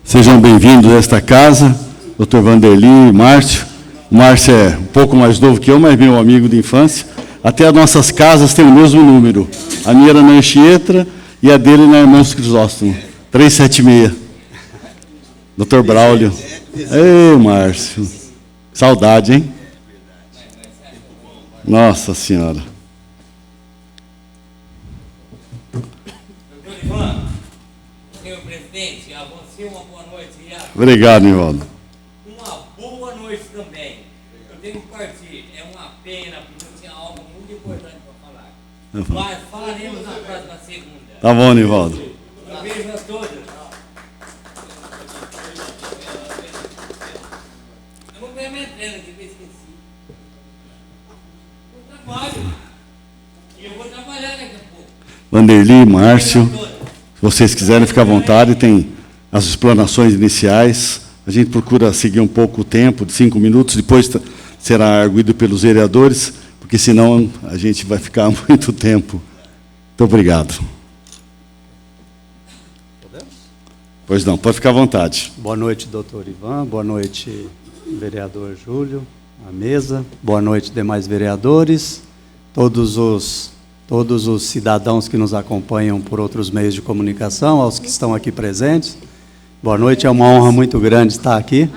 Sejam bem-vindos a esta casa, Dr. Vanderly, Márcio. O Márcio é um pouco mais novo que eu, mas meu amigo de infância. Até as nossas casas têm o mesmo número. A minha era na Anchieta e a dele na Irmãos Crisóstomo. 376. Dr. Braulio. Ei, Márcio. Saudade, hein? Nossa Senhora. Doutor Ivan, senhor presidente, a você uma boa noite. Obrigado, Nivaldo. Uma boa noite também. Eu tenho que partir. É uma pena, porque eu tinha algo muito importante para falar. Mas falaremos na próxima segunda. Tá bom, Nivaldo. Um beijo a todos. Eu vou ganhar minha entrega aqui, eu esqueci. Eu trabalho. E eu vou trabalhar daqui a pouco. Vanderly, Márcio, se vocês quiserem, ficar à vontade, tem as explanações iniciais. A gente procura seguir um pouco o tempo, de 5 minutos, depois será arguido pelos vereadores, porque senão a gente vai ficar muito tempo. Muito obrigado. Podemos? Pois não, pode ficar à vontade. Boa noite, doutor Ivan. Boa noite, vereador Júlio, a mesa. Boa noite, demais vereadores, todos os cidadãos que nos acompanham por outros meios de comunicação, aos que estão aqui presentes. Boa noite, é uma honra muito grande estar aqui,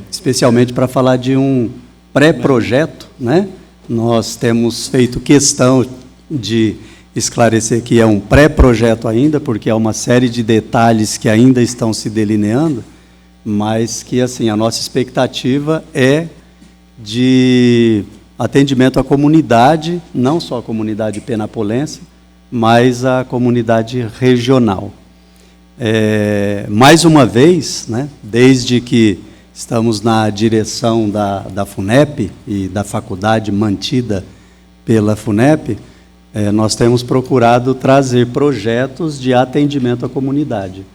especialmente para falar de um pré-projeto, né? Nós temos feito questão de esclarecer que é um pré-projeto ainda, porque há uma série de detalhes que ainda estão se delineando, mas que, assim, a nossa expectativa é de atendimento à comunidade, não só a comunidade penapolense, mas a comunidade regional. Mais uma vez, né, desde que estamos na direção da FUNEP e da faculdade mantida pela FUNEP, nós temos procurado trazer projetos de atendimento à comunidade.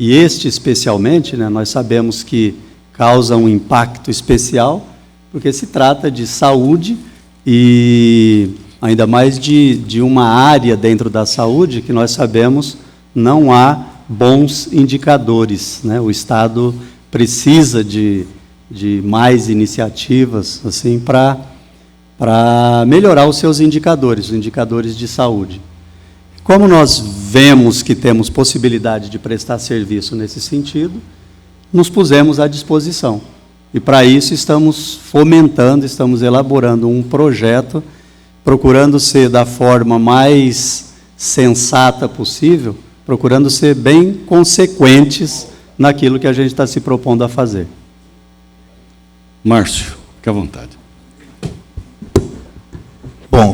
E este, especialmente, né, nós sabemos que causa um impacto especial, porque se trata de saúde e ainda mais de uma área dentro da saúde que nós sabemos não há bons indicadores, né? O Estado precisa de mais iniciativas assim, para melhorar os seus indicadores, os indicadores de saúde. Como nós vemos que temos possibilidade de prestar serviço nesse sentido, nos pusemos à disposição. E, para isso, estamos fomentando, estamos elaborando um projeto, procurando ser da forma mais sensata possível, procurando ser bem consequentes naquilo que a gente está se propondo a fazer. Márcio, fique à vontade. Bom,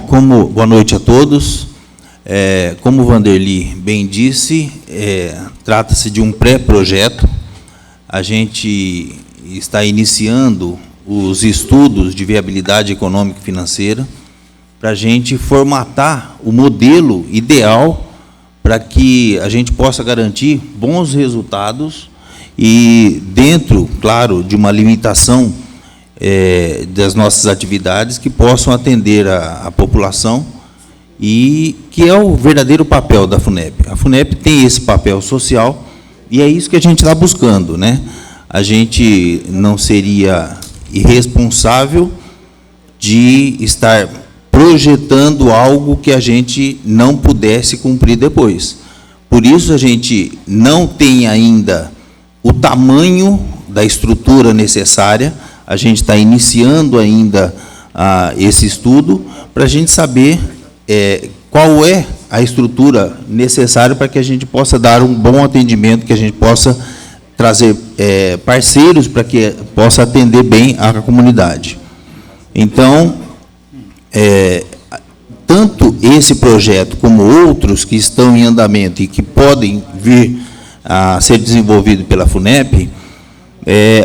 boa noite a todos. Como o Vanderly bem disse, trata-se de um pré-projeto. A gente está iniciando os estudos de viabilidade econômica e financeira para a gente formatar o modelo ideal para que a gente possa garantir bons resultados e dentro, claro, de uma limitação das nossas atividades que possam atender a população e que é o verdadeiro papel da FUNEP. A FUNEP tem esse papel social e é isso que a gente está buscando, né? A gente não seria irresponsável de estar projetando algo que a gente não pudesse cumprir depois. Por isso, a gente não tem ainda o tamanho da estrutura necessária, a gente está iniciando ainda esse estudo, para a gente saber qual é a estrutura necessária para que a gente possa dar um bom atendimento, que a gente possa trazer parceiros para que possa atender bem a comunidade. Então, tanto esse projeto como outros que estão em andamento e que podem vir a ser desenvolvido pela FUNEP,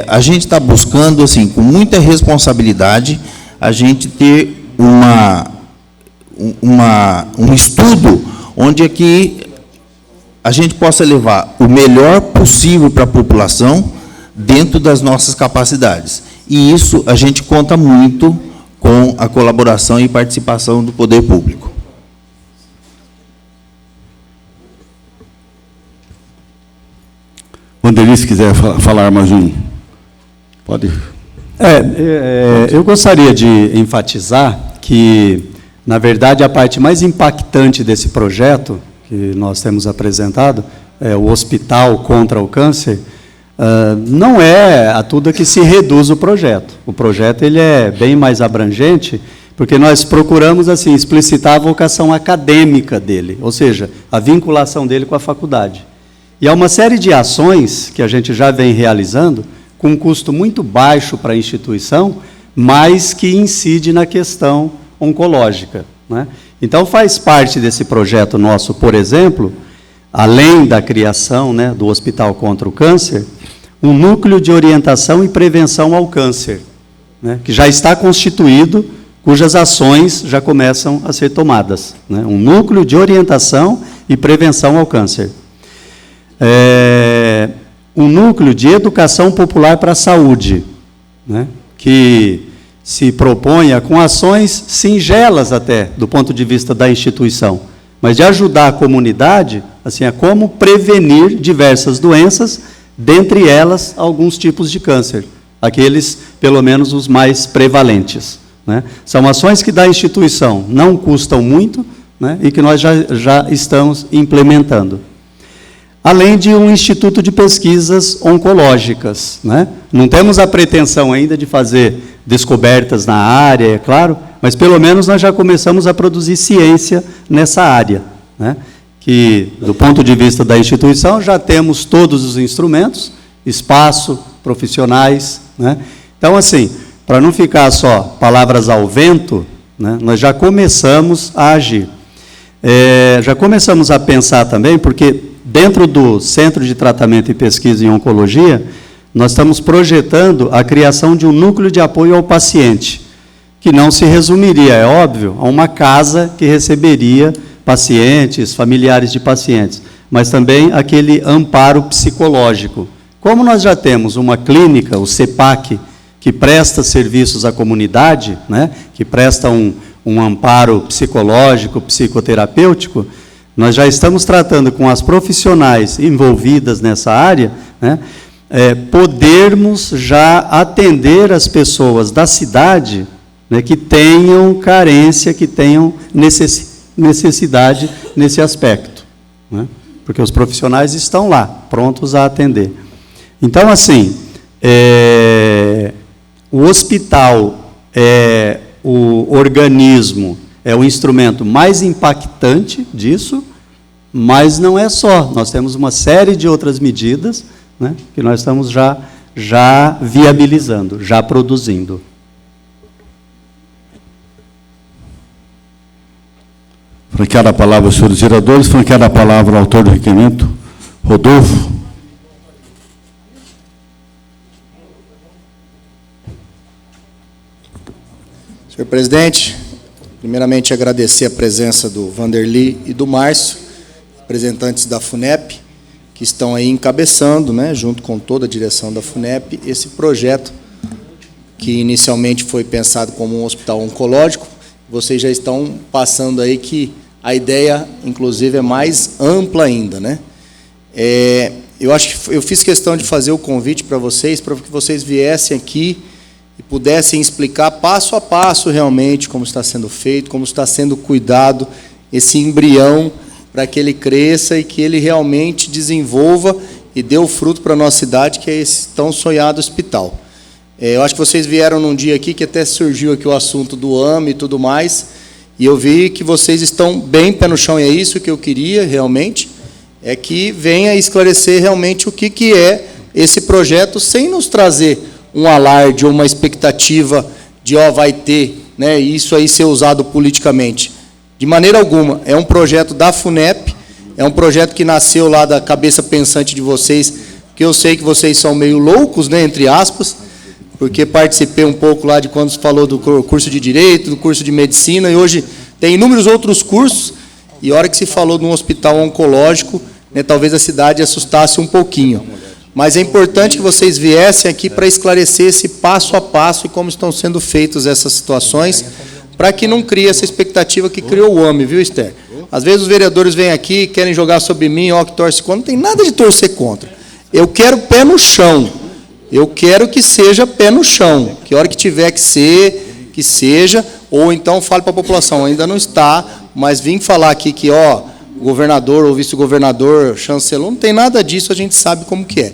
a gente está buscando, assim, com muita responsabilidade, a gente ter um estudo onde é que a gente possa levar o melhor possível para a população dentro das nossas capacidades. E isso a gente conta muito com a colaboração e participação do poder público. Vanderlei, se quiser falar mais um. Pode. Eu gostaria de enfatizar que, na verdade, a parte mais impactante desse projeto que nós temos apresentado, o Hospital contra o Câncer, não é a tudo que se reduz o projeto. O projeto ele é bem mais abrangente, porque nós procuramos assim explicitar a vocação acadêmica dele, ou seja, a vinculação dele com a faculdade. E há uma série de ações que a gente já vem realizando, com um custo muito baixo para a instituição, mas que incide na questão oncológica, né? Então, faz parte desse projeto nosso, por exemplo, além da criação, né, do Hospital contra o Câncer, um núcleo de orientação e prevenção ao câncer, né, que já está constituído, cujas ações já começam a ser tomadas, né? Um núcleo de orientação e prevenção ao câncer. Um núcleo de educação popular para a saúde, né? Que se proponha com ações singelas até, do ponto de vista da instituição, mas de ajudar a comunidade assim, a como prevenir diversas doenças, dentre elas alguns tipos de câncer, aqueles, pelo menos, os mais prevalentes, né? São ações que da instituição não custam muito, né, e que nós já estamos implementando. Além de um instituto de pesquisas oncológicas, né? Não temos a pretensão ainda de fazer descobertas na área, é claro, mas pelo menos nós já começamos a produzir ciência nessa área, né? Que, do ponto de vista da instituição, já temos todos os instrumentos, espaço, profissionais, né? Então, assim, para não ficar só palavras ao vento, né, nós já começamos a agir. Já começamos a pensar também, porque dentro do Centro de Tratamento e Pesquisa em Oncologia, nós estamos projetando a criação de um núcleo de apoio ao paciente, que não se resumiria, é óbvio, a uma casa que receberia pacientes, familiares de pacientes, mas também aquele amparo psicológico. Como nós já temos uma clínica, o CEPAC, que presta serviços à comunidade, né, que presta um amparo psicológico, psicoterapêutico, nós já estamos tratando com as profissionais envolvidas nessa área, né, podermos já atender as pessoas da cidade, né, que tenham carência, que tenham necessidade nesse aspecto, né, porque os profissionais estão lá, prontos a atender. Então, assim, o hospital é o organismo, é o instrumento mais impactante disso, mas não é só. Nós temos uma série de outras medidas, né, que nós estamos já viabilizando, já produzindo. Franqueada a palavra aos senhores vereadores, franqueada a palavra ao autor do requerimento, Rodolfo. Senhor presidente, primeiramente agradecer a presença do Vanderlei e do Márcio, representantes da FUNEP, que estão aí encabeçando, né, junto com toda a direção da FUNEP, esse projeto que inicialmente foi pensado como um hospital oncológico. Vocês já estão passando aí que a ideia, inclusive, é mais ampla ainda, né? Eu acho que eu fiz questão de fazer o convite para que vocês viessem aqui e pudessem explicar passo a passo realmente como está sendo feito, como está sendo cuidado esse embrião para que ele cresça e que ele realmente desenvolva e dê o fruto para a nossa cidade, que é esse tão sonhado hospital. Eu acho que vocês vieram num dia aqui que até surgiu aqui o assunto do AME e tudo mais, e eu vi que vocês estão bem pé no chão, e é isso que eu queria realmente, é que venha esclarecer realmente o que é esse projeto, sem nos trazer um alarde ou uma expectativa de, vai ter, né, isso aí ser usado politicamente. De maneira alguma. É um projeto da FUNEP, é um projeto que nasceu lá da cabeça pensante de vocês, que eu sei que vocês são meio loucos, né, entre aspas, porque participei um pouco lá de quando se falou do curso de Direito, do curso de Medicina, e hoje tem inúmeros outros cursos, e a hora que se falou de um hospital oncológico, né, talvez a cidade assustasse um pouquinho. Mas é importante que vocês viessem aqui para esclarecer esse passo a passo e como estão sendo feitas essas situações, para que não crie essa expectativa que criou o AME, viu, Esther? Às vezes os vereadores vêm aqui e querem jogar sobre mim, que torce contra, não tem nada de torcer contra. eu quero pé no chão. Eu quero que seja pé no chão. Que a hora que tiver que ser, que seja. Ou então fale para a população, ainda não está, mas vim falar aqui que, ó, governador ou vice-governador chancelou, não tem nada disso, a gente sabe como que é.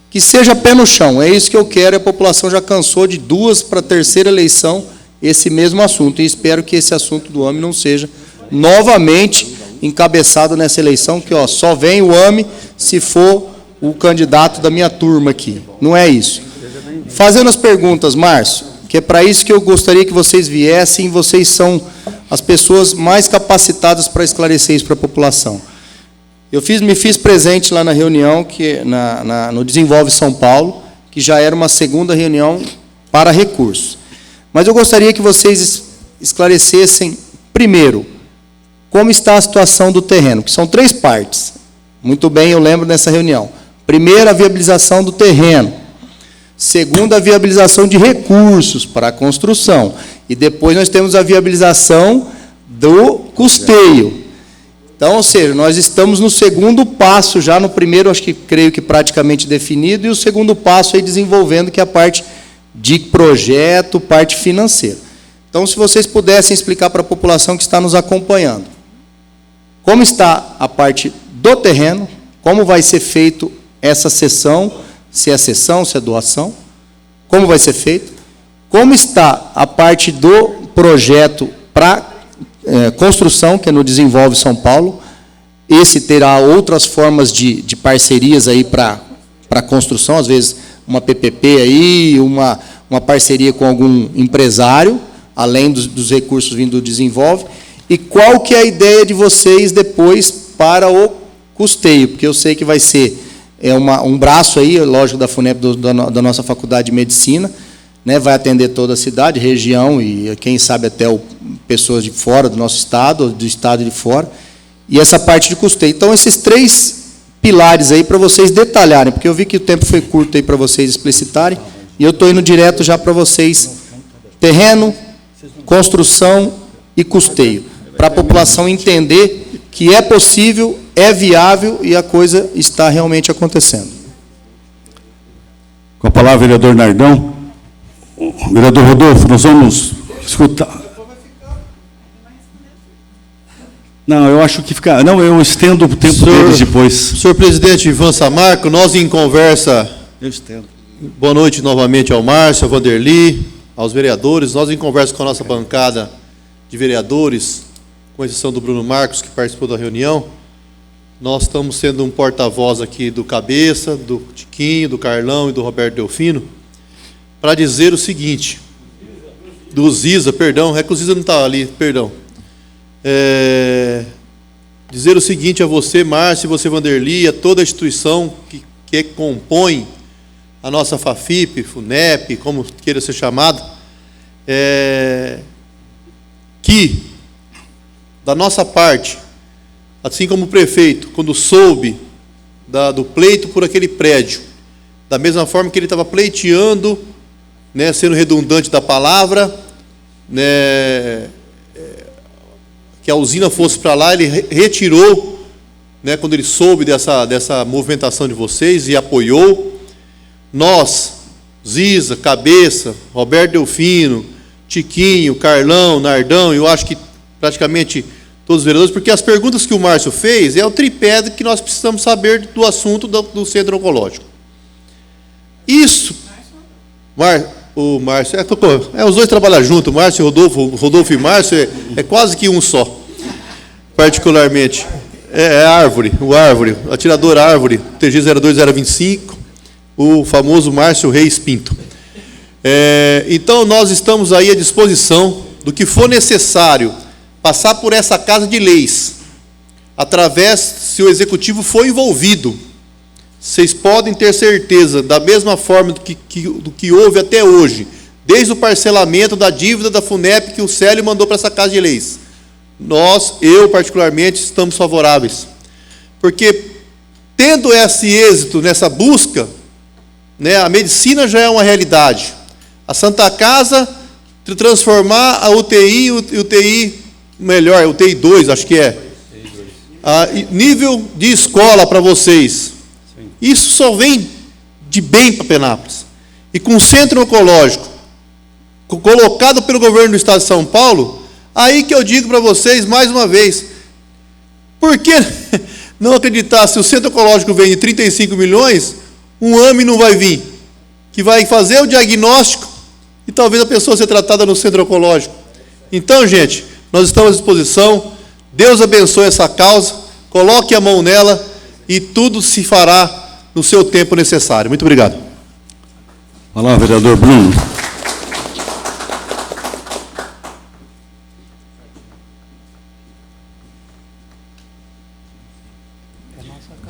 Que seja pé no chão, é isso que eu quero, e a população já cansou de 2 para a 3ª eleição esse mesmo assunto, e espero que esse assunto do AME não seja novamente encabeçado nessa eleição, que ó, só vem o AME se for o candidato da minha turma aqui, não é isso. Fazendo as perguntas, Márcio, que é para isso que eu gostaria que vocês viessem, vocês são as pessoas mais capacitadas para esclarecer isso para a população. Eu me fiz presente lá na reunião, no Desenvolve São Paulo, que já era uma 2ª reunião para recursos. Mas eu gostaria que vocês esclarecessem, primeiro, como está a situação do terreno, que são 3 partes. Muito bem, eu lembro dessa reunião. Primeiro, a viabilização do terreno. Segundo, a viabilização de recursos para a construção. E depois nós temos a viabilização do custeio. Então, ou seja, nós estamos no 2º passo, já no primeiro, acho que creio que praticamente definido, e o 2º passo aí desenvolvendo, que é a parte de projeto, parte financeira. Então, se vocês pudessem explicar para a população que está nos acompanhando, como está a parte do terreno, como vai ser feito essa cessão, se é doação, como vai ser feito, como está a parte do projeto para construção, que é no Desenvolve São Paulo. Esse terá outras formas de parcerias aí para construção, às vezes uma PPP aí, uma parceria com algum empresário, além dos recursos vindo do Desenvolve. E qual que é a ideia de vocês depois para o custeio? Porque eu sei que vai ser um braço aí, lógico, da FUNEP, da nossa Faculdade de Medicina, né, vai atender toda a cidade, região e, quem sabe, até pessoas de fora do nosso estado, ou do estado de fora, e essa parte de custeio. Então, esses 3 pilares aí para vocês detalharem, porque eu vi que o tempo foi curto aí para vocês explicitarem, e eu estou indo direto já para vocês, terreno, construção e custeio, para a população entender que é possível, é viável e a coisa está realmente acontecendo. Com a palavra, vereador Nardão. Vereador Rodolfo, nós vamos escutar. Não, eu acho que fica. Não, eu estendo o tempo deles depois. Senhor presidente Ivan Samarco, nós em conversa. Eu estendo. Boa noite novamente ao Márcio, ao Vanderly, aos vereadores. Nós em conversa com a nossa bancada de vereadores, com exceção do Bruno Marcos, que participou da reunião. Nós estamos sendo um porta-voz aqui do Cabeça, do Tiquinho, do Carlão e do Roberto Delfino, para dizer o seguinte, do Ziza, perdão, é que o Ziza não está ali, perdão. Dizer o seguinte a você, Márcio, e você, Vanderly, a toda a instituição que compõe a nossa FAFIP, FUNEP, como queira ser chamado, que, da nossa parte, assim como o prefeito, quando soube do pleito por aquele prédio, da mesma forma que ele estava pleiteando, né, sendo redundante da palavra, né, que a usina fosse para lá, ele retirou, né, quando ele soube dessa movimentação de vocês e apoiou. Nós, Ziza, Cabeça, Roberto Delfino, Tiquinho, Carlão, Nardão, eu acho que praticamente todos os vereadores, porque as perguntas que o Márcio fez é o tripé que nós precisamos saber do assunto do Centro Oncológico. Isso, o Márcio, os dois trabalham juntos, Márcio e Rodolfo e Márcio, é quase que um só, particularmente. O Árvore, atirador Árvore, TG 02025, o famoso Márcio Reis Pinto. Então, nós estamos aí à disposição do que for necessário, passar por essa casa de leis, através, se o executivo for envolvido, vocês podem ter certeza, da mesma forma do que houve até hoje, desde o parcelamento da dívida da FUNEP que o Célio mandou para essa casa de leis. Eu particularmente, estamos favoráveis. Porque, tendo esse êxito nessa busca, né, a medicina já é uma realidade. A Santa Casa, transformar a UTI melhor, UTI 2, acho que é. Nível de escola para vocês. Isso só vem de bem para Penápolis. E com o centro oncológico colocado pelo governo do estado de São Paulo, aí que eu digo para vocês mais uma vez, por que não acreditar se o centro oncológico vem de 35 milhões, um AME não vai vir, que vai fazer o diagnóstico e talvez a pessoa seja tratada no centro oncológico. Então, gente, nós estamos à disposição, Deus abençoe essa causa, coloque a mão nela e tudo se fará no seu tempo necessário. Muito obrigado. Olá, vereador Bruno.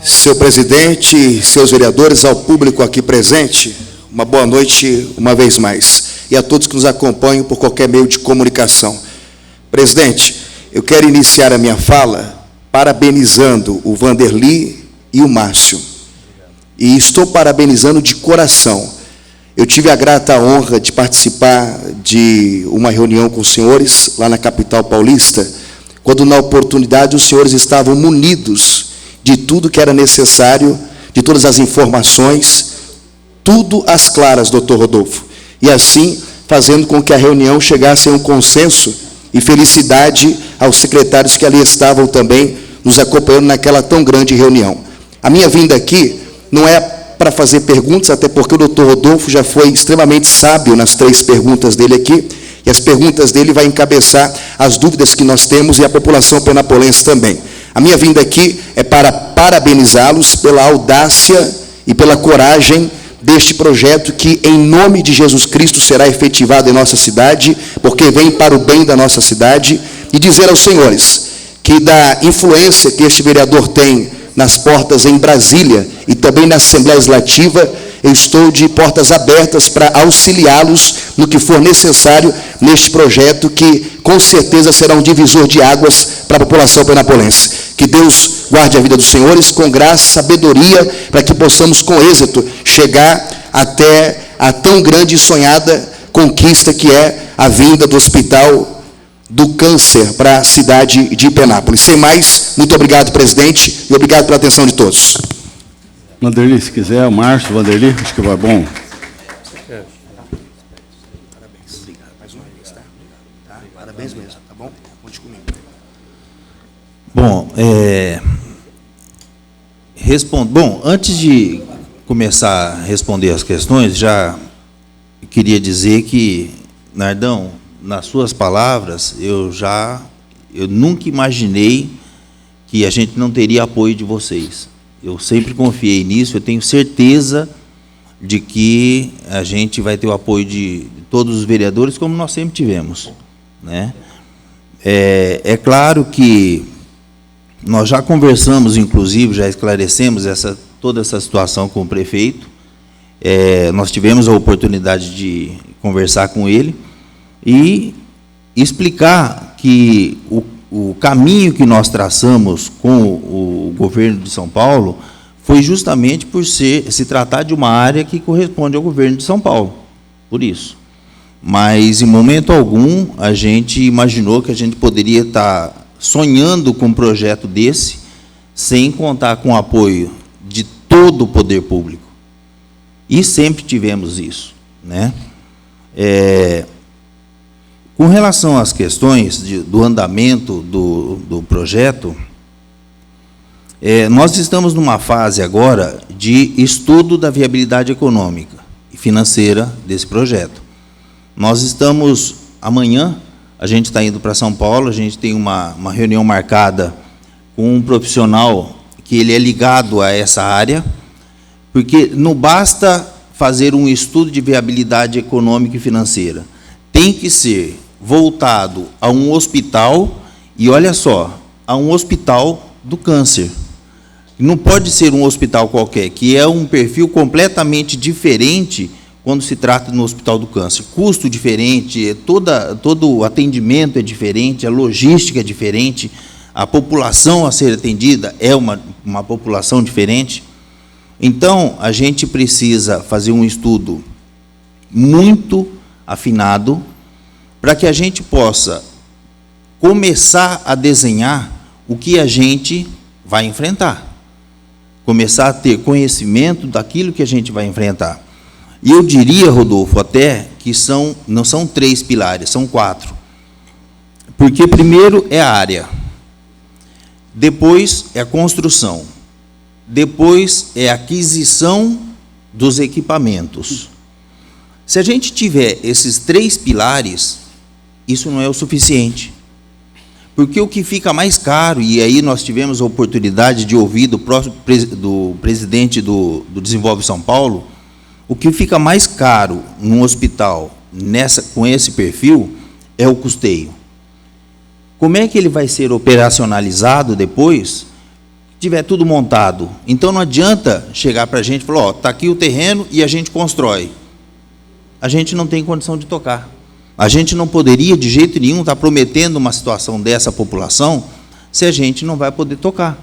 Seu presidente, seus vereadores, ao público aqui presente, uma boa noite uma vez mais. E a todos que nos acompanham por qualquer meio de comunicação. Presidente, eu quero iniciar a minha fala parabenizando o Vanderly e o Márcio. E estou parabenizando de coração. Eu tive a grata honra de participar de uma reunião com os senhores, lá na capital paulista, quando, na oportunidade, os senhores estavam munidos de tudo que era necessário, de todas as informações, tudo às claras, doutor Rodolfo. E assim, fazendo com que a reunião chegasse a um consenso, e felicidade aos secretários que ali estavam também, nos acompanhando naquela tão grande reunião. A minha vinda aqui não é para fazer perguntas, até porque o doutor Rodolfo já foi extremamente sábio nas 3 perguntas dele aqui, e as perguntas dele vai encabeçar as dúvidas que nós temos e a população penapolense também. A minha vinda aqui é para parabenizá-los pela audácia e pela coragem deste projeto que, em nome de Jesus Cristo, será efetivado em nossa cidade, porque vem para o bem da nossa cidade, e dizer aos senhores que, da influência que este vereador tem nas portas em Brasília e também na Assembleia Legislativa, eu estou de portas abertas para auxiliá-los no que for necessário neste projeto que, com certeza, será um divisor de águas para a população penapolense. Que Deus guarde a vida dos senhores com graça e sabedoria para que possamos, com êxito, chegar até a tão grande e sonhada conquista que é a vinda do Hospital do Câncer para a cidade de Penápolis. Sem mais, muito obrigado, presidente, e obrigado pela atenção de todos. Vanderly, se quiser, o Márcio, Vanderly, acho que vai bom. Parabéns. Obrigado mais uma vez, tá? Parabéns mesmo, tá bom? Conte comigo. Bom, antes de começar a responder as questões, já queria dizer que, Nardão, nas suas palavras, eu nunca imaginei que a gente não teria apoio de vocês. Eu sempre confiei nisso, eu tenho certeza de que a gente vai ter o apoio de todos os vereadores, como nós sempre tivemos, né? É claro que nós já conversamos, inclusive, já esclarecemos toda essa situação com o prefeito, nós tivemos a oportunidade de conversar com ele e explicar que o caminho que nós traçamos com o governo de São Paulo foi justamente por se tratar de uma área que corresponde ao governo de São Paulo, por isso. Mas, em momento algum, a gente imaginou que a gente poderia estar sonhando com um projeto desse, sem contar com o apoio de todo o poder público. E sempre tivemos isso, né? Com relação às questões do andamento do projeto, nós estamos numa fase agora de estudo da viabilidade econômica e financeira desse projeto. Nós estamos, amanhã, a gente está indo para São Paulo, a gente tem uma reunião marcada com um profissional que ele é ligado a essa área, porque não basta fazer um estudo de viabilidade econômica e financeira, tem que ser voltado a um hospital, e olha só, a um hospital do câncer. Não pode ser um hospital qualquer, que é um perfil completamente diferente quando se trata no hospital do câncer. Custo diferente, todo o atendimento é diferente, a logística é diferente, a população a ser atendida é uma população diferente. Então, a gente precisa fazer um estudo muito afinado para que a gente possa começar a desenhar o que a gente vai enfrentar. começar a ter conhecimento daquilo que a gente vai enfrentar. E eu diria, Rodolfo, até que não são 3 pilares, são 4. Porque primeiro é a área, depois é a construção, depois é a aquisição dos equipamentos. Se a gente tiver esses 3 pilares, isso não é o suficiente. Porque o que fica mais caro, e aí nós tivemos a oportunidade de ouvir do presidente do Desenvolve São Paulo, o que fica mais caro num hospital com esse perfil é o custeio. Como é que ele vai ser operacionalizado depois, que tiver tudo montado? Então não adianta chegar para a gente e falar, ó, está aqui o terreno e a gente constrói. A gente não tem condição de tocar. A gente não poderia, de jeito nenhum, estar prometendo uma situação dessa à população se a gente não vai poder tocar.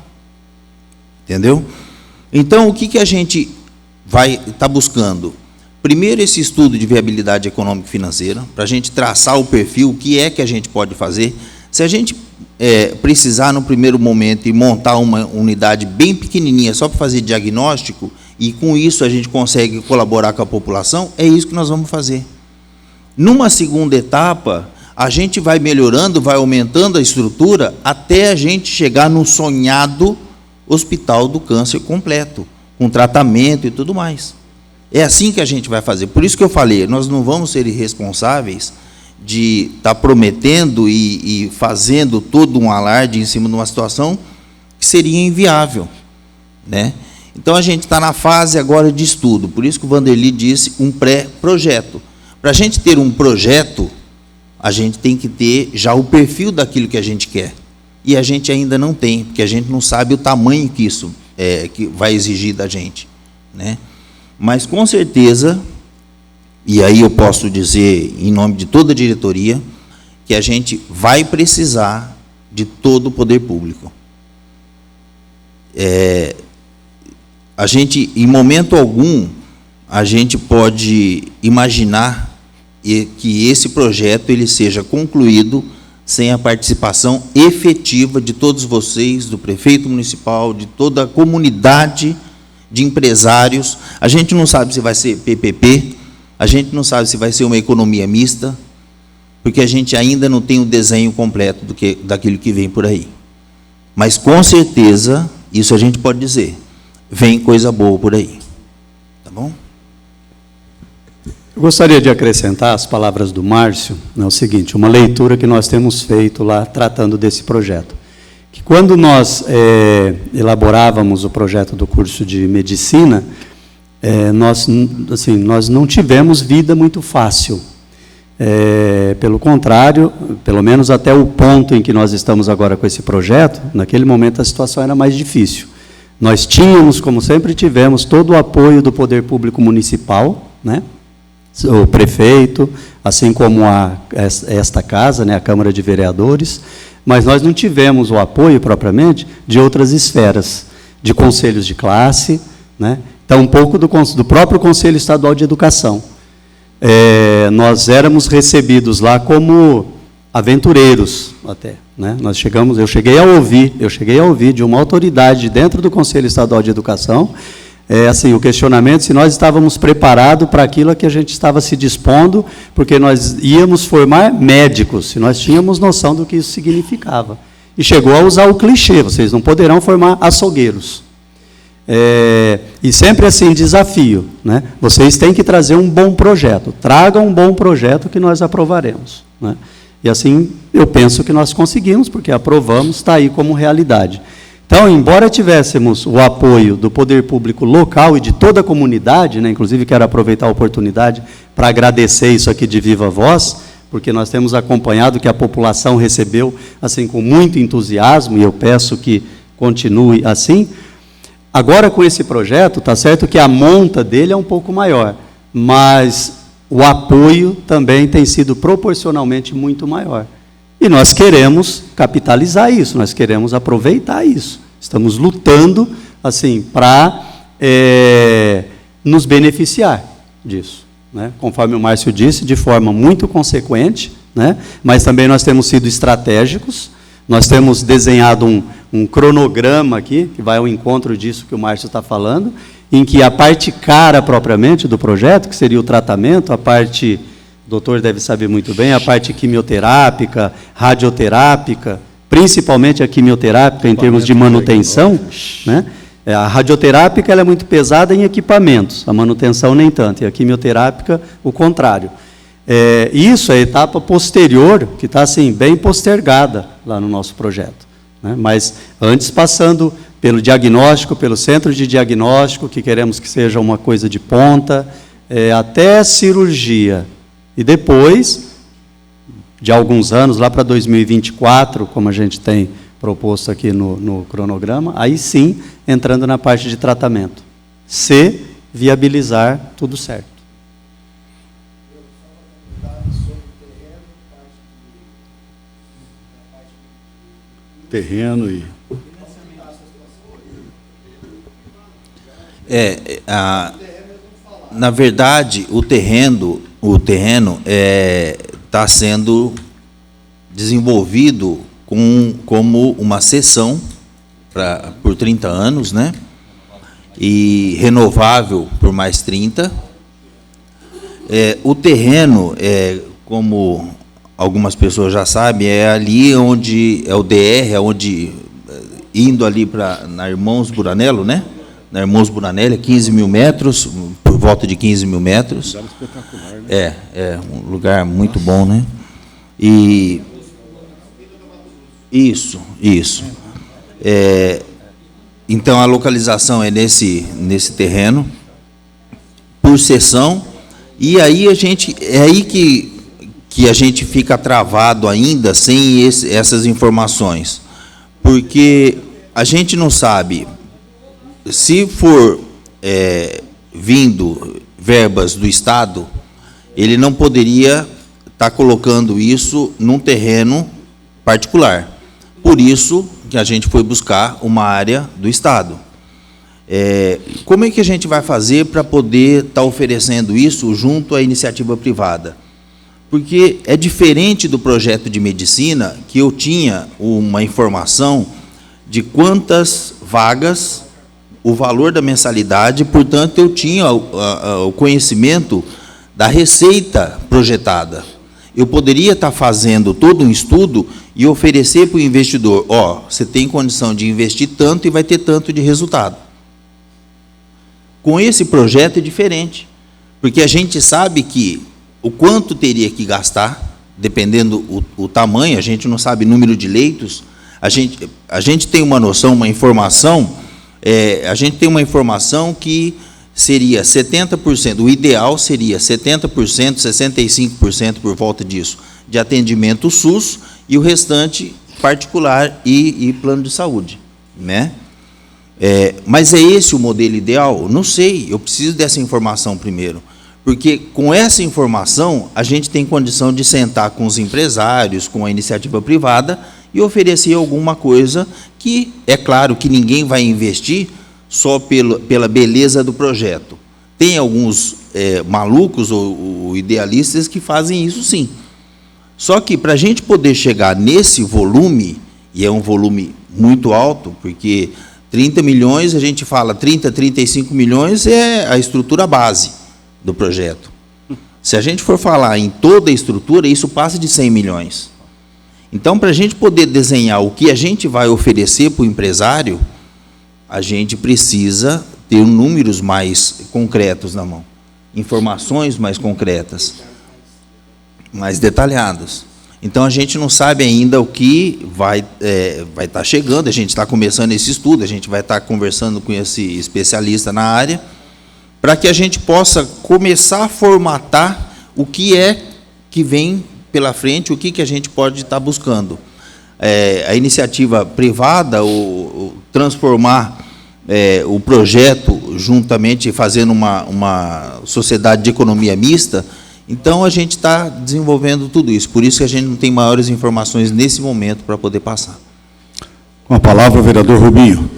Entendeu? Então, o que a gente vai estar buscando? Primeiro, esse estudo de viabilidade econômica e financeira, para a gente traçar o perfil, o que é que a gente pode fazer. Se a gente precisar, no primeiro momento, e montar uma unidade bem pequenininha, só para fazer diagnóstico, e com isso a gente consegue colaborar com a população, é isso que nós vamos fazer. Numa segunda etapa, a gente vai melhorando, vai aumentando a estrutura, até a gente chegar no sonhado hospital do câncer completo, com tratamento e tudo mais. É assim que a gente vai fazer. Por isso que eu falei, nós não vamos ser irresponsáveis de estar prometendo e fazendo todo um alarde em cima de uma situação que seria inviável, né? Então, a gente está na fase agora de estudo, por isso que o Vanderly disse um pré-projeto. Para a gente ter um projeto, a gente tem que ter já o perfil daquilo que a gente quer. E a gente ainda não tem, porque a gente não sabe o tamanho que isso que vai exigir da gente, né? Mas, com certeza, e aí eu posso dizer, em nome de toda a diretoria, que a gente vai precisar de todo o poder público. A gente, em momento algum, a gente pode imaginar que esse projeto ele seja concluído sem a participação efetiva de todos vocês, do prefeito municipal, de toda a comunidade de empresários. A gente não sabe se vai ser PPP, a gente não sabe se vai ser uma economia mista, porque a gente ainda não tem o desenho completo daquilo que vem por aí. Mas, com certeza, isso a gente pode dizer, vem coisa boa por aí. Tá bom? Eu gostaria de acrescentar as palavras do Márcio, é o seguinte, uma leitura que nós temos feito lá, tratando desse projeto. Que quando nós elaborávamos o projeto do curso de medicina, nós não tivemos vida muito fácil. Pelo contrário, pelo menos até o ponto em que nós estamos agora com esse projeto, naquele momento a situação era mais difícil. Nós tínhamos, como sempre tivemos, todo o apoio do poder público municipal, né? O prefeito, assim como esta casa, né, a Câmara de Vereadores, mas nós não tivemos o apoio, propriamente, de outras esferas, de conselhos de classe, né, então um pouco do próprio Conselho Estadual de Educação. Nós éramos recebidos lá como aventureiros, até. Né, eu cheguei a ouvir de uma autoridade dentro do Conselho Estadual de Educação, assim, o questionamento se nós estávamos preparados para aquilo a que a gente estava se dispondo, porque nós íamos formar médicos, se nós tínhamos noção do que isso significava. E chegou a usar o clichê, vocês não poderão formar açougueiros. E sempre assim, desafio, né? Vocês têm que trazer um bom projeto, tragam um bom projeto que nós aprovaremos. Né? E assim, eu penso que nós conseguimos, porque aprovamos, está aí como realidade. Então, embora tivéssemos o apoio do poder público local e de toda a comunidade, né, inclusive quero aproveitar a oportunidade para agradecer isso aqui de viva voz, porque nós temos acompanhado que a população recebeu assim com muito entusiasmo, e eu peço que continue assim. Agora, com esse projeto, está certo que a monta dele é um pouco maior, mas o apoio também tem sido proporcionalmente muito maior. E nós queremos capitalizar isso, nós queremos aproveitar isso. Estamos lutando assim, para nos beneficiar disso. Né? Conforme o Márcio disse, de forma muito consequente, né? Mas também nós temos sido estratégicos, Nós temos desenhado um cronograma aqui, que vai ao encontro disso que o Márcio está falando, em que a parte cara propriamente do projeto, que seria o tratamento, a parte, o doutor deve saber muito bem, a parte quimioterápica, radioterápica, principalmente a quimioterápica em termos de manutenção, né? A radioterápica ela é muito pesada em equipamentos, a manutenção nem tanto, e a quimioterápica o contrário. Isso é a etapa posterior, que está assim, bem postergada lá no nosso projeto, né? Mas antes passando pelo diagnóstico, pelo centro de diagnóstico, que queremos que seja uma coisa de ponta, até cirurgia. E depois, de alguns anos, lá para 2024, como a gente tem proposto aqui no cronograma, aí sim, entrando na parte de tratamento. Se viabilizar tudo certo. Terreno e... Na verdade, o terreno está sendo desenvolvido como uma cessão por 30 anos, né? E renovável por mais 30. O terreno, como algumas pessoas já sabem, é ali onde é o DR, indo ali na Irmãos Buranello, né? Na Irmãos Buranello, 15 mil metros, por volta de 15 mil metros. Um lugar espetacular, né? É um lugar muito bom, né? E isso. Então a localização é nesse terreno, por seção, e aí é aí que a gente fica travado ainda sem essas informações, porque a gente não sabe se for vindo verbas do Estado, ele não poderia estar colocando isso num terreno particular. Por isso que a gente foi buscar uma área do Estado. Como é que a gente vai fazer para poder estar oferecendo isso junto à iniciativa privada? Porque é diferente do projeto de medicina, que eu tinha uma informação de quantas vagas, o valor da mensalidade, portanto, eu tinha o conhecimento da receita projetada. Eu poderia estar fazendo todo um estudo e oferecer para o investidor, você tem condição de investir tanto e vai ter tanto de resultado. Com esse projeto é diferente, porque a gente sabe que o quanto teria que gastar, dependendo o tamanho, a gente não sabe o número de leitos, a gente tem uma noção, uma informação, a gente tem uma informação que seria 70%, o ideal seria 70%, 65% por volta disso, de atendimento SUS, e o restante particular e plano de saúde, né? Mas é esse o modelo ideal? Não sei, eu preciso dessa informação primeiro, porque com essa informação a gente tem condição de sentar com os empresários, com a iniciativa privada e oferecer alguma coisa que, é claro, que ninguém vai investir só pela beleza do projeto. Tem alguns malucos ou idealistas que fazem isso, sim. Só que, para a gente poder chegar nesse volume, e é um volume muito alto, porque 30 milhões, a gente fala 30, 35 milhões é a estrutura base do projeto. Se a gente for falar em toda a estrutura, isso passa de 100 milhões. Então, para a gente poder desenhar o que a gente vai oferecer para o empresário, a gente precisa ter números mais concretos na mão, informações mais concretas, mais detalhadas. Então, a gente não sabe ainda o que vai estar chegando, a gente está começando esse estudo, a gente vai estar conversando com esse especialista na área, para que a gente possa começar a formatar o que vem pela frente, o que a gente pode estar buscando. A iniciativa privada, transformar o projeto juntamente, fazendo uma sociedade de economia mista. Então, a gente está desenvolvendo tudo isso. Por isso que a gente não tem maiores informações nesse momento para poder passar. Com a palavra, o vereador Rubinho.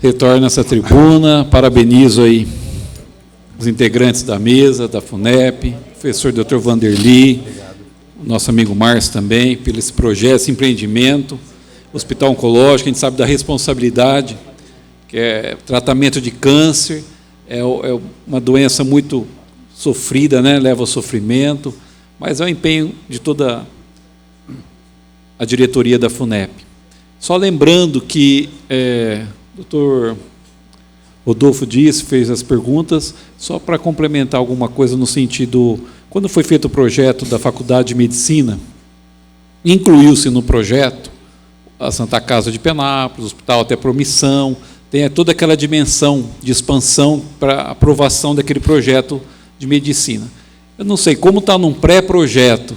Retorno a essa tribuna, parabenizo aí os integrantes da mesa, da FUNEP, professor Dr. Vanderly, o nosso amigo Márcio também, pelo esse projeto, esse empreendimento, Hospital Oncológico, a gente sabe da responsabilidade, que é tratamento de câncer, é uma doença muito sofrida, né? Leva ao sofrimento, mas é o empenho de toda a diretoria da FUNEP. Só lembrando que o doutor Rodolfo disse, fez as perguntas, só para complementar alguma coisa no sentido, quando foi feito o projeto da Faculdade de Medicina, incluiu-se no projeto a Santa Casa de Penápolis, o Hospital Até Promissão, tem toda aquela dimensão de expansão para aprovação daquele projeto de medicina. Eu não sei, como está num pré-projeto,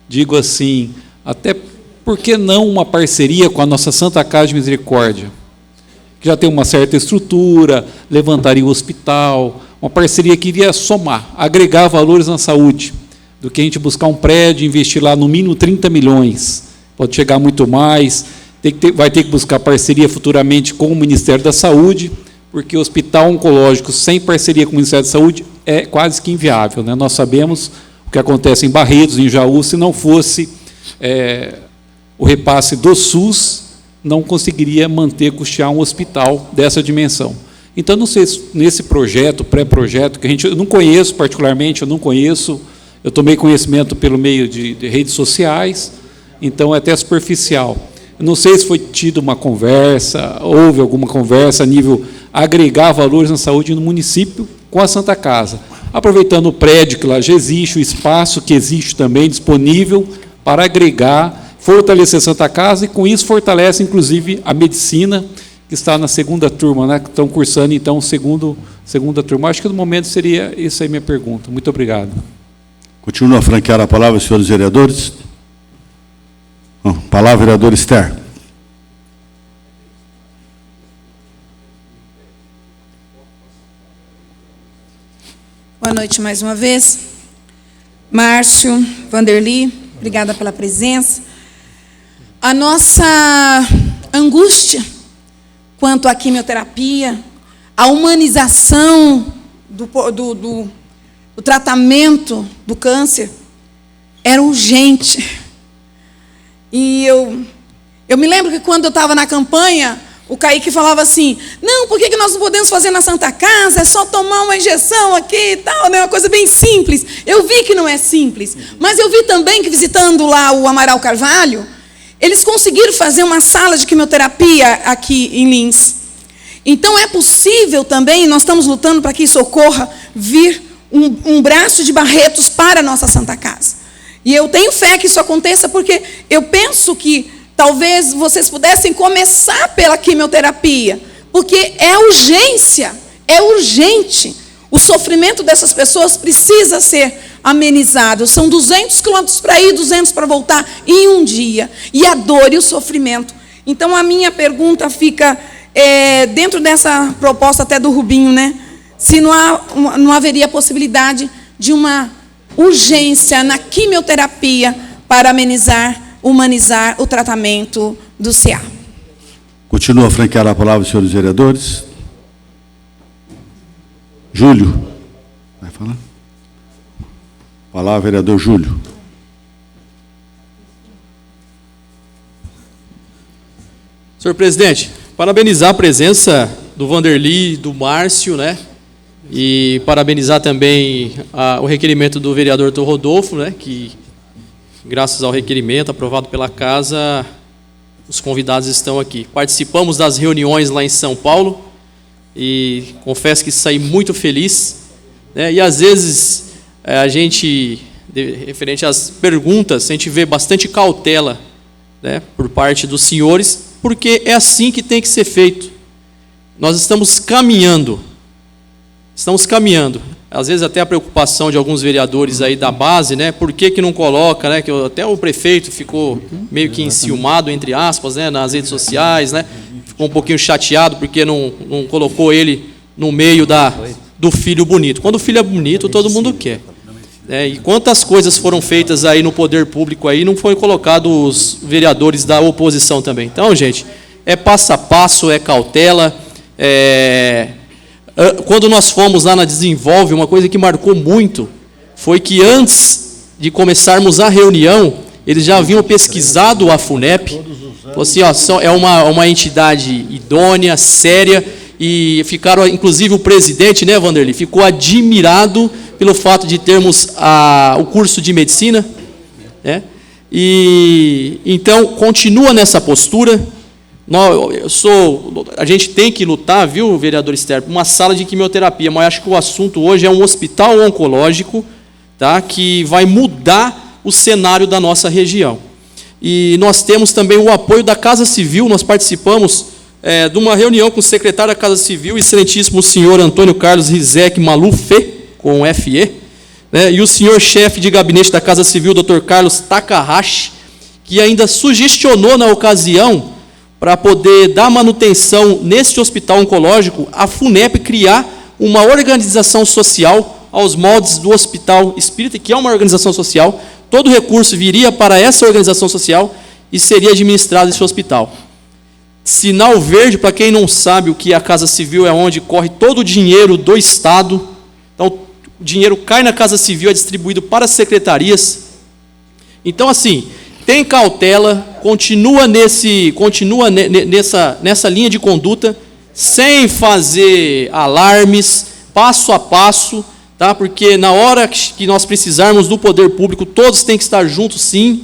digo assim, até por que não uma parceria com a nossa Santa Casa de Misericórdia, que já tem uma certa estrutura, levantaria o hospital, uma parceria que iria somar, agregar valores na saúde, do que a gente buscar um prédio, investir lá no mínimo 30 milhões, pode chegar muito mais, vai ter que buscar parceria futuramente com o Ministério da Saúde, porque o hospital oncológico sem parceria com o Ministério da Saúde é quase que inviável, né? Nós sabemos o que acontece em Barretos, em Jaú, se não fosse o repasse do SUS, não conseguiria custear um hospital dessa dimensão. Então, não sei, nesse projeto, pré-projeto, que eu não conheço particularmente, eu tomei conhecimento pelo meio de redes sociais, então é até superficial. Eu não sei se foi tido uma conversa, houve alguma conversa a nível agregar valores na saúde no município com a Santa Casa, aproveitando o prédio que lá já existe, o espaço que existe também disponível para agregar, fortalecer a Santa Casa e, com isso, fortalece, inclusive, a medicina, que está na segunda turma, né, que estão cursando, então, segunda turma. Acho que, no momento, seria essa aí minha pergunta. Muito obrigado. Continua a franquear a palavra, senhores vereadores. Palavra, vereador Esther. Boa noite mais uma vez. Márcio, Vanderly, obrigada pela presença. A nossa angústia quanto à quimioterapia, a humanização do tratamento do câncer era urgente. E eu me lembro que quando eu estava na campanha, o Kaique falava assim, não, por que nós não podemos fazer na Santa Casa? É só tomar uma injeção aqui e tal, né? Uma coisa bem simples. Eu vi que não é simples, mas eu vi também que, visitando lá o Amaral Carvalho, eles conseguiram fazer uma sala de quimioterapia aqui em Lins. Então, é possível também, nós estamos lutando para que isso ocorra, vir um braço de Barretos para a nossa Santa Casa. E eu tenho fé que isso aconteça, porque eu penso que talvez vocês pudessem começar pela quimioterapia, porque é urgência, é urgente. O sofrimento dessas pessoas precisa ser amenizado. São 200 quilômetros para ir, 200 para voltar em um dia. E a dor e o sofrimento. Então, a minha pergunta fica, dentro dessa proposta até do Rubinho, né? Se não haveria possibilidade de uma urgência na quimioterapia para amenizar, humanizar o tratamento do CA. Continua a franquear a palavra, senhores vereadores. Júlio. Vai falar? Palavra, vereador Júlio. Senhor presidente, parabenizar a presença do Vanderly, do Márcio, né? E parabenizar também o requerimento do vereador Dr. Rodolfo, né? Que, graças ao requerimento aprovado pela casa, os convidados estão aqui. Participamos das reuniões lá em São Paulo e confesso que saí muito feliz, né? E às vezes a gente, referente às perguntas, a gente vê bastante cautela, né, por parte dos senhores, porque é assim que tem que ser feito. Nós estamos caminhando. Às vezes até a preocupação de alguns vereadores aí da base, né? Por que não coloca, né? Que até o prefeito ficou meio que enciumado, entre aspas, né? Nas redes sociais, né? Ficou um pouquinho chateado porque não colocou ele no meio do filho bonito. Quando o filho é bonito, todo mundo quer. E quantas coisas foram feitas aí no poder público aí, não foi colocado os vereadores da oposição também. Então, gente, é passo a passo, é cautela, quando nós fomos lá na Desenvolve, uma coisa que marcou muito foi que antes de começarmos a reunião, eles já haviam pesquisado a FUNEP, falou assim, ó, é uma entidade idônea, séria, e ficaram, inclusive o presidente, né, Vanderlei, ficou admirado pelo fato de termos o curso de medicina, né? E então continua nessa postura. A gente tem que lutar, viu, vereador Esther, por uma sala de quimioterapia, mas acho que o assunto hoje é um hospital oncológico, tá, que vai mudar o cenário da nossa região. E nós temos também o apoio da Casa Civil. Nós participamos de uma reunião com o secretário da Casa Civil, excelentíssimo senhor Antônio Carlos Rizek Maluf, com FE, né, e o senhor chefe de gabinete da Casa Civil, Dr. Carlos Takahashi, que ainda sugestionou na ocasião, para poder dar manutenção neste hospital oncológico, a FUNEP criar uma organização social aos moldes do Hospital Espírita, que é uma organização social. Todo recurso viria para essa organização social e seria administrado esse hospital. Sinal verde, para quem não sabe o que é a Casa Civil, é onde corre todo o dinheiro do Estado. Então, o dinheiro cai na Casa Civil, é distribuído para as secretarias. Então, assim, tem cautela, continua nessa linha de conduta, sem fazer alarmes, passo a passo, tá? Porque na hora que nós precisarmos do poder público, todos têm que estar juntos, sim,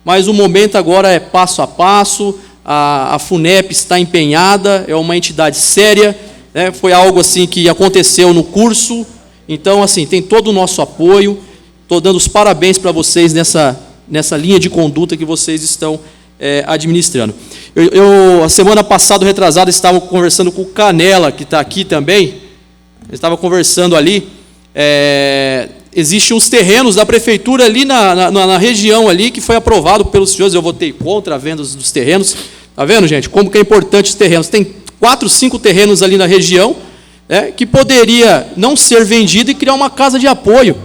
mas o momento agora é passo a passo. A FUNEP está empenhada, é uma entidade séria, né? Foi algo assim que aconteceu no curso, então, assim, tem todo o nosso apoio. Estou dando os parabéns para vocês nessa linha de conduta que vocês estão administrando. A semana passada, retrasada, estava conversando com o Canela, que está aqui também. Eu estava conversando ali. Existem uns terrenos da prefeitura ali na região ali, que foi aprovado pelos senhores. Eu votei contra a venda dos terrenos. Está vendo, gente, como que é importante os terrenos? Tem 4, 5 terrenos ali na região, que poderia não ser vendido e criar uma casa de apoio.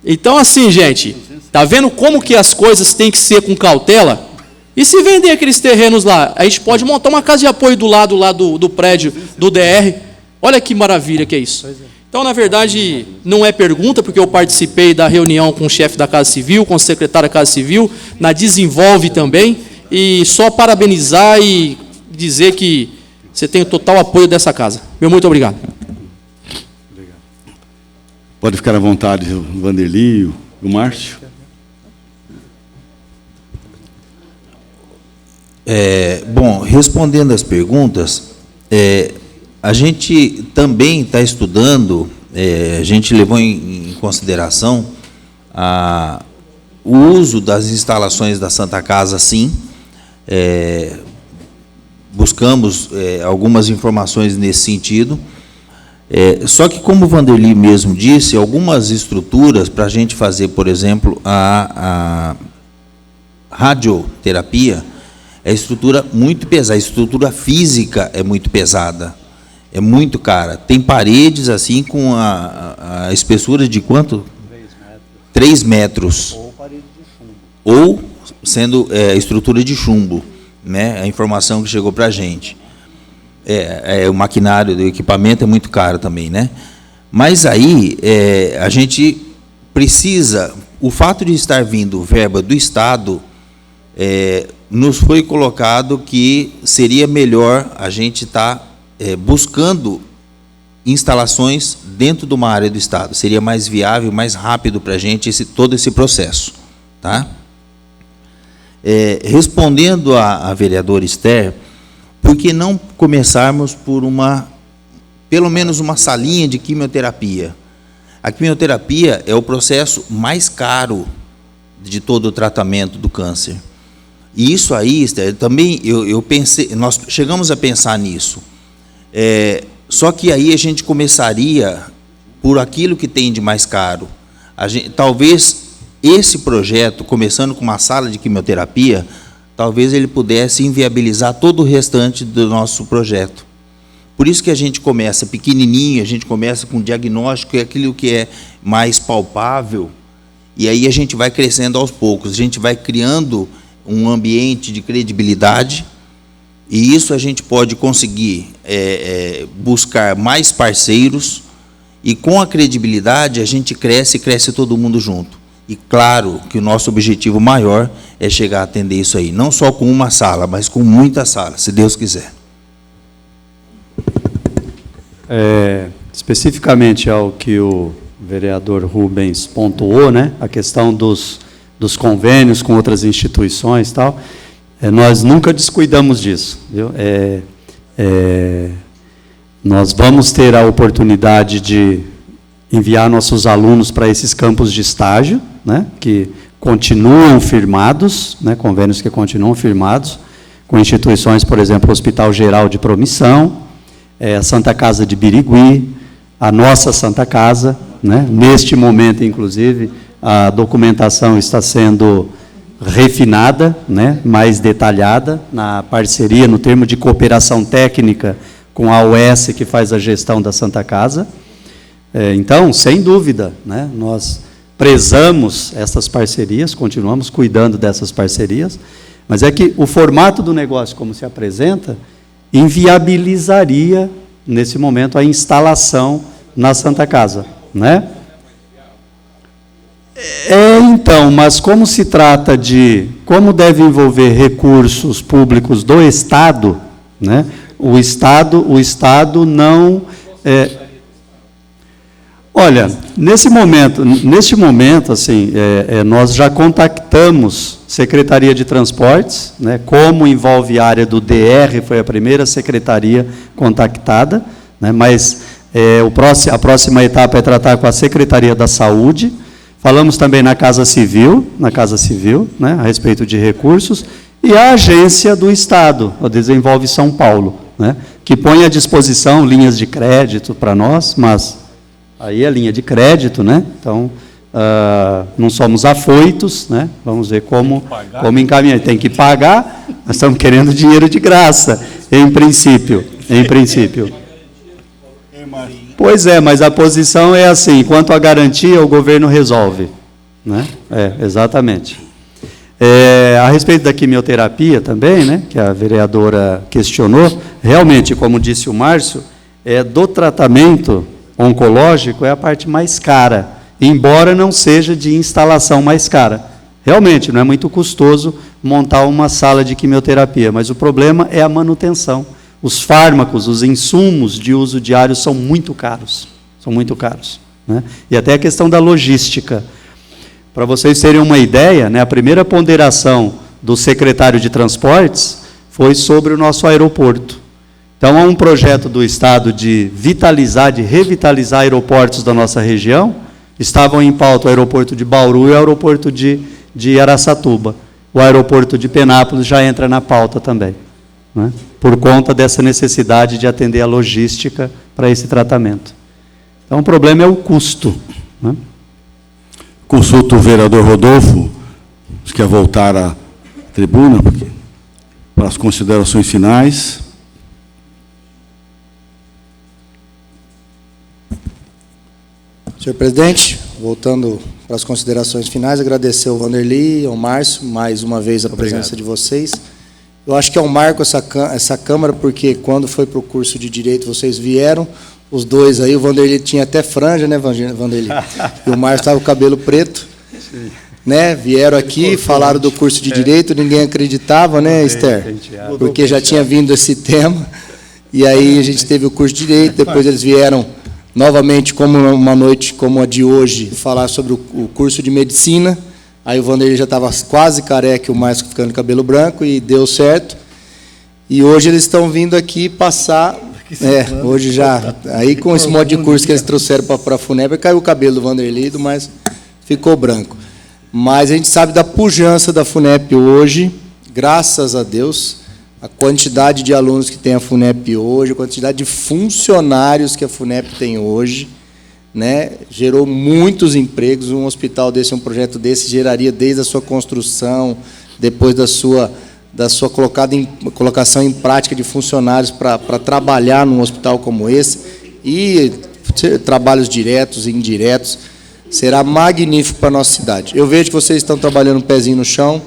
Então, assim, gente, está vendo como que as coisas têm que ser com cautela? E se vender aqueles terrenos lá, a gente pode montar uma casa de apoio do lado lá do prédio do DR. Olha que maravilha que é isso. Então, na verdade, não é pergunta, porque eu participei da reunião com o chefe da Casa Civil, com o secretário da Casa Civil, na Desenvolve também, e só parabenizar e dizer que você tem o total apoio dessa casa. Meu muito obrigado. Pode ficar à vontade, o Vanderlei, o Márcio. Bom, respondendo às perguntas, a gente também está estudando, a gente levou em consideração o uso das instalações da Santa Casa, sim. Buscamos algumas informações nesse sentido. Só que, como o Vanderlei mesmo disse, algumas estruturas para a gente fazer, por exemplo, a radioterapia, é estrutura muito pesada, a estrutura física é muito pesada, é muito cara. Tem paredes assim com a espessura de quanto? 3 metros. Ou parede de chumbo. Ou sendo estrutura de chumbo, né? A informação que chegou para a gente. O maquinário do equipamento é muito caro também, né? Mas aí a gente precisa, o fato de estar vindo verba do Estado, nos foi colocado que seria melhor a gente estar buscando instalações dentro de uma área do Estado. Seria mais viável, mais rápido para a gente todo esse processo, tá? Respondendo à vereadora Esther, por que não começarmos por pelo menos uma salinha de quimioterapia? A quimioterapia é o processo mais caro de todo o tratamento do câncer. E isso aí, Esther, também eu pensei, nós chegamos a pensar nisso. Só que aí a gente começaria por aquilo que tem de mais caro. Talvez esse projeto, começando com uma sala de quimioterapia, talvez ele pudesse inviabilizar todo o restante do nosso projeto. Por isso que a gente começa pequenininho, a gente começa com diagnóstico, aquilo que é mais palpável, e aí a gente vai crescendo aos poucos, a gente vai criando um ambiente de credibilidade, E isso a gente pode conseguir buscar mais parceiros, e com a credibilidade a gente cresce e cresce todo mundo junto. E claro que o nosso objetivo maior é chegar a atender isso aí, não só com uma sala, mas com muitas salas, se Deus quiser. Especificamente ao que o vereador Rubens pontuou, né, a questão dos convênios com outras instituições e tal, nós nunca descuidamos disso, viu? Nós vamos ter a oportunidade de enviar nossos alunos para esses campos de estágio, né, que continuam firmados, né, convênios que continuam firmados, com instituições, por exemplo, o Hospital Geral de Promissão, a Santa Casa de Birigui, a nossa Santa Casa, né, neste momento, inclusive, a documentação está sendo refinada, né, mais detalhada, na parceria, no termo de cooperação técnica com a OS, que faz a gestão da Santa Casa. Então, sem dúvida, né, nós prezamos essas parcerias, continuamos cuidando dessas parcerias, mas é que o formato do negócio, como se apresenta, inviabilizaria, nesse momento, a instalação na Santa Casa, né? Então, mas como se trata de, como deve envolver recursos públicos do Estado, né? O Estado não... Olha, neste momento, assim, nós já contactamos Secretaria de Transportes, né? Como envolve a área do DR, foi a primeira secretaria contactada, né? Mas a próxima etapa é tratar com a Secretaria da Saúde. Falamos também na Casa Civil, né, a respeito de recursos, e a agência do Estado, o Desenvolve São Paulo, né, que põe à disposição linhas de crédito para nós, mas aí é linha de crédito, né, então não somos afoitos, né, vamos ver como encaminhar. Tem que pagar, nós estamos querendo dinheiro de graça, em princípio. Pois é, mas a posição é assim, quanto à garantia, o governo resolve, né? Exatamente. A respeito da quimioterapia também, né, que a vereadora questionou, realmente, como disse o Márcio, do tratamento oncológico é a parte mais cara, embora não seja de instalação mais cara. Realmente, não é muito custoso montar uma sala de quimioterapia, mas o problema é a manutenção. Os fármacos, os insumos de uso diário são muito caros, né? E até a questão da logística. Para vocês terem uma ideia, né, a primeira ponderação do secretário de Transportes foi sobre o nosso aeroporto. Então, há um projeto do Estado de revitalizar aeroportos da nossa região. Estavam em pauta o aeroporto de Bauru e o aeroporto de Araçatuba. O aeroporto de Penápolis já entra na pauta também, né, por conta dessa necessidade de atender a logística para esse tratamento. Então, o problema é o custo, né? Consulto o vereador Rodolfo, se quer voltar à tribuna, para as considerações finais. Senhor presidente, voltando para as considerações finais, agradecer ao Vanderly e ao Márcio, mais uma vez a presença de vocês. Eu acho que é um marco essa Câmara, porque quando foi para o curso de Direito, vocês vieram, os dois aí, o Vanderly tinha até franja, né, Vanderly? E o Márcio estava com o cabelo preto, né? Vieram aqui, falaram do curso de Direito, ninguém acreditava, né, Esther? Porque já tinha vindo esse tema, e aí a gente teve o curso de Direito, depois eles vieram novamente, como uma noite como a de hoje, falar sobre o curso de Medicina. Aí o Vanderly já estava quase careca, o Márcio ficando de cabelo branco, e deu certo. E hoje eles estão vindo aqui passar... hoje já... Aí com esse modo de curso que eles trouxeram para a FUNEP, caiu o cabelo do Vanderly, mas ficou branco. Mas a gente sabe da pujança da FUNEP hoje, graças a Deus, a quantidade de alunos que tem a FUNEP hoje, a quantidade de funcionários que a FUNEP tem hoje, né, gerou muitos empregos. Um hospital desse, um projeto desse, geraria desde a sua construção, depois da sua colocação em prática de funcionários para trabalhar num hospital como esse, e trabalhos diretos e indiretos, será magnífico para a nossa cidade. Eu vejo que vocês estão trabalhando um pezinho no chão,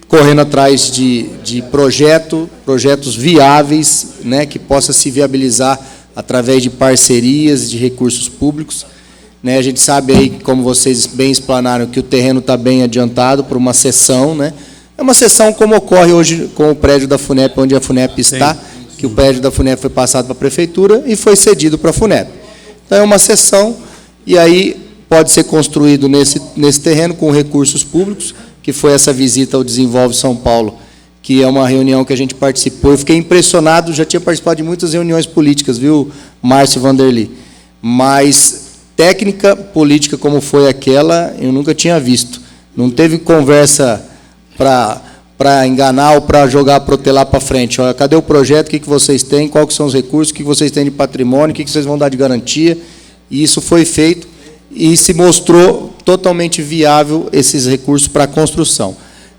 correndo atrás de projetos viáveis, né, que possa se viabilizar através de parcerias, de recursos públicos. Né, a gente sabe aí, como vocês bem explanaram, que o terreno está bem adiantado para uma cessão, né? É uma cessão como ocorre hoje com o prédio da FUNEP, onde a FUNEP está, que o prédio da FUNEP foi passado para a Prefeitura e foi cedido para a FUNEP. Então, é uma cessão, e aí pode ser construído nesse terreno com recursos públicos, que foi essa visita ao Desenvolve São Paulo, que é uma reunião que a gente participou. Eu fiquei impressionado, já tinha participado de muitas reuniões políticas, viu, Márcio Vanderly? Mas técnica política como foi aquela, eu nunca tinha visto. Não teve conversa para enganar ou para jogar, protelar para frente. Olha, cadê o projeto, o que vocês têm, quais são os recursos, o que vocês têm de patrimônio, o que vocês vão dar de garantia. E isso foi feito e se mostrou totalmente viável esses recursos para a construção.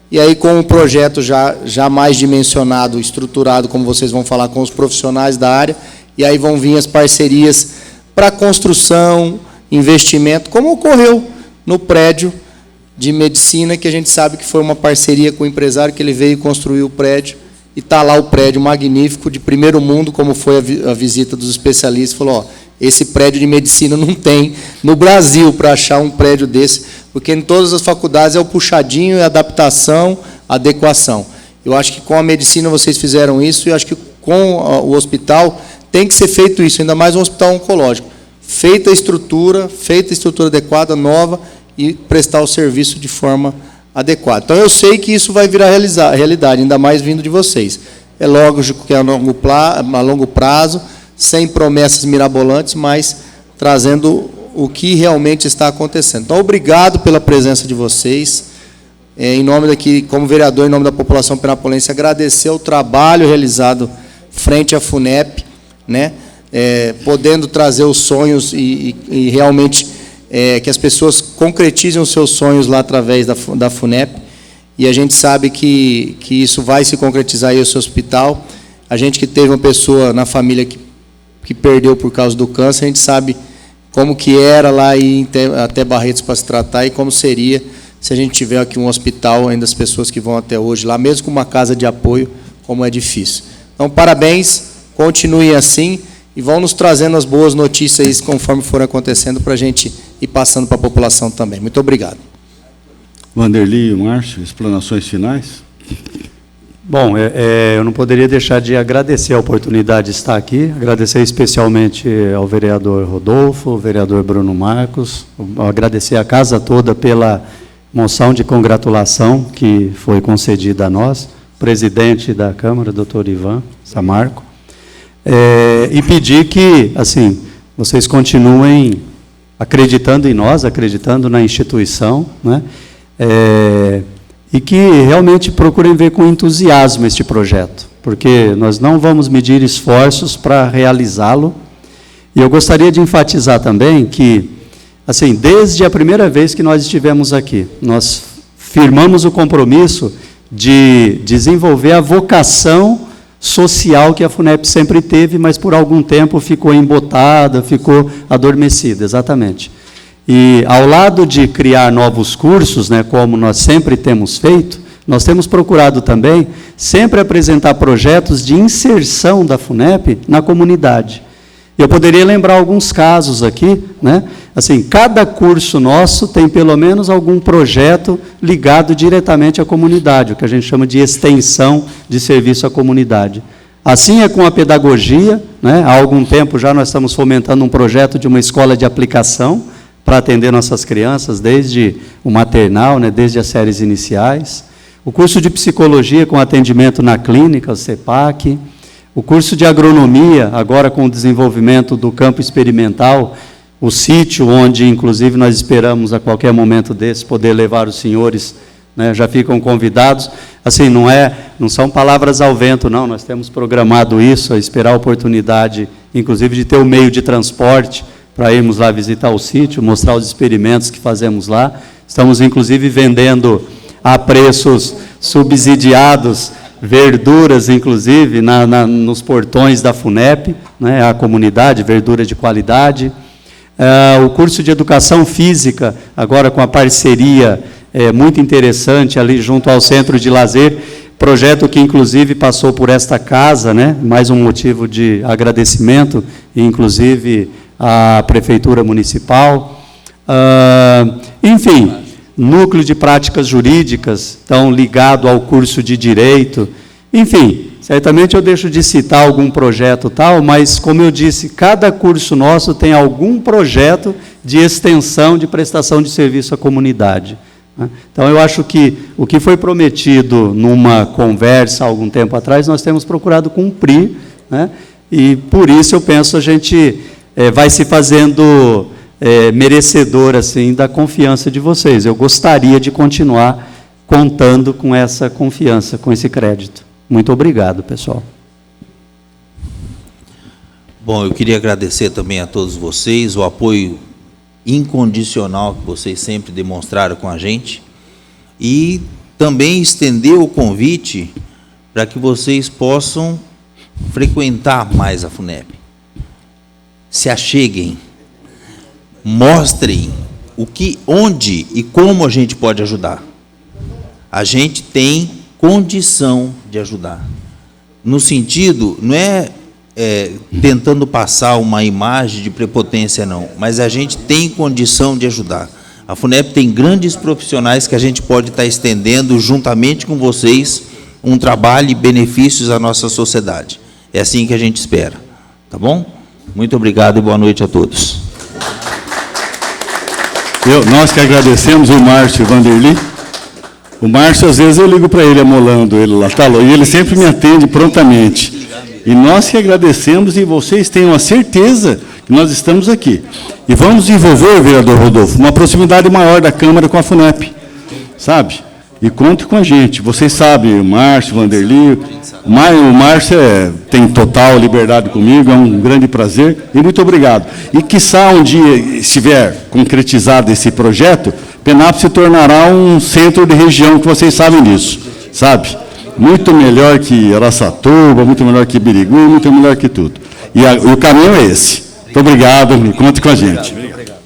E aí, com o projeto já mais dimensionado, estruturado, como vocês vão falar com os profissionais da área, e aí vão vir as parcerias para construção, investimento, como ocorreu no prédio de medicina, que a gente sabe que foi uma parceria com o empresário, que ele veio construir o prédio, e está lá o prédio magnífico, de primeiro mundo, como foi a visita dos especialistas, falou, ó, esse prédio de medicina não tem no Brasil para achar um prédio desse, porque em todas as faculdades é o puxadinho, é adaptação, adequação. Eu acho que com a medicina vocês fizeram isso, e eu acho que com o hospital tem que ser feito isso, ainda mais um hospital oncológico. Feita a estrutura adequada, nova, e prestar o serviço de forma adequada. Então, eu sei que isso vai virar realidade, ainda mais vindo de vocês. É lógico que é a longo prazo, sem promessas mirabolantes, mas trazendo o que realmente está acontecendo. Então, obrigado pela presença de vocês. Em nome daqui, como vereador, em nome da população penapolense, agradecer o trabalho realizado frente à FUNEP, né? Podendo trazer os sonhos e realmente que as pessoas concretizem os seus sonhos lá através da FUNEP, e a gente sabe que isso vai se concretizar aí no seu hospital. A gente que teve uma pessoa na família que perdeu por causa do câncer, a gente sabe como que era lá ir até Barretos para se tratar e como seria se a gente tiver aqui um hospital, ainda as pessoas que vão até hoje lá, mesmo com uma casa de apoio, como é difícil. Então, parabéns, continuem assim, e vão nos trazendo as boas notícias aí, conforme for acontecendo, para a gente ir passando para a população também. Muito obrigado. Vanderly e Márcio, explanações finais? Bom, eu não poderia deixar de agradecer a oportunidade de estar aqui, agradecer especialmente ao vereador Rodolfo, ao vereador Bruno Marcos, agradecer a casa toda pela moção de congratulação que foi concedida a nós, presidente da Câmara, doutor Ivan Samarco, e pedir que, assim, vocês continuem acreditando em nós, acreditando na instituição, né? E que realmente procurem ver com entusiasmo este projeto, porque nós não vamos medir esforços para realizá-lo. E eu gostaria de enfatizar também que, assim, desde a primeira vez que nós estivemos aqui, nós firmamos o compromisso de desenvolver a vocação social que a FUNEP sempre teve, mas por algum tempo ficou embotada, ficou adormecida, exatamente. E, ao lado de criar novos cursos, né, como nós sempre temos feito, nós temos procurado também sempre apresentar projetos de inserção da FUNEP na comunidade. Eu poderia lembrar alguns casos aqui, né? Assim, cada curso nosso tem pelo menos algum projeto ligado diretamente à comunidade, o que a gente chama de extensão de serviço à comunidade. Assim é com a pedagogia, né? Há algum tempo já nós estamos fomentando um projeto de uma escola de aplicação, para atender nossas crianças, desde o maternal, né, desde as séries iniciais. O curso de psicologia com atendimento na clínica, o CEPAC. O curso de agronomia, agora com o desenvolvimento do campo experimental, o sítio, onde, inclusive, nós esperamos, a qualquer momento desse, poder levar os senhores, né, já ficam convidados. Assim, não são palavras ao vento, não, nós temos programado isso, a esperar a oportunidade, inclusive, de ter um meio de transporte, para irmos lá visitar o sítio, mostrar os experimentos que fazemos lá. Estamos, inclusive, vendendo a preços subsidiados, verduras, inclusive, nos portões da FUNEP, né, a comunidade, verdura de qualidade. O curso de Educação Física, agora com a parceria muito interessante ali junto ao Centro de Lazer, projeto que inclusive passou por esta casa, né? Mais um motivo de agradecimento, inclusive à Prefeitura Municipal. Enfim, Núcleo de Práticas Jurídicas, tão ligado ao curso de Direito. Enfim, certamente eu deixo de citar algum projeto tal, mas, como eu disse, cada curso nosso tem algum projeto de extensão de prestação de serviço à comunidade. Então, eu acho que o que foi prometido numa conversa há algum tempo atrás, nós temos procurado cumprir, né? E, por isso, eu penso a gente vai se fazendo merecedor assim, da confiança de vocês. Eu gostaria de continuar contando com essa confiança, com esse crédito. Muito obrigado, pessoal. Bom, eu queria agradecer também a todos vocês o apoio incondicional que vocês sempre demonstraram com a gente e também estender o convite para que vocês possam frequentar mais a FUNEP. Se acheguem, mostrem onde e como a gente pode ajudar. A gente tem condição de ajudar. No sentido, não é tentando passar uma imagem de prepotência, não, mas a gente tem condição de ajudar. A FUNEP tem grandes profissionais que a gente pode estar estendendo, juntamente com vocês, um trabalho e benefícios à nossa sociedade. É assim que a gente espera. Tá bom? Muito obrigado e boa noite a todos. Nós que agradecemos o Márcio Vanderly. O Márcio, às vezes, eu ligo para ele, amolando ele lá, tá, e ele sempre me atende prontamente. E nós que agradecemos, e vocês tenham a certeza que nós estamos aqui. E vamos desenvolver, vereador Rodolfo, uma proximidade maior da Câmara com a FUNEP, sabe? E conte com a gente. Vocês sabem, o Márcio, o Vanderly, o Márcio tem total liberdade comigo, é um grande prazer, e muito obrigado. E quiçá um dia estiver concretizado esse projeto, Penápolis se tornará um centro de região, que vocês sabem disso, sabe? Muito melhor que Araçatuba, muito melhor que Birigui, muito melhor que tudo. E o caminho é esse. Muito obrigado, e conte com a gente. Obrigado.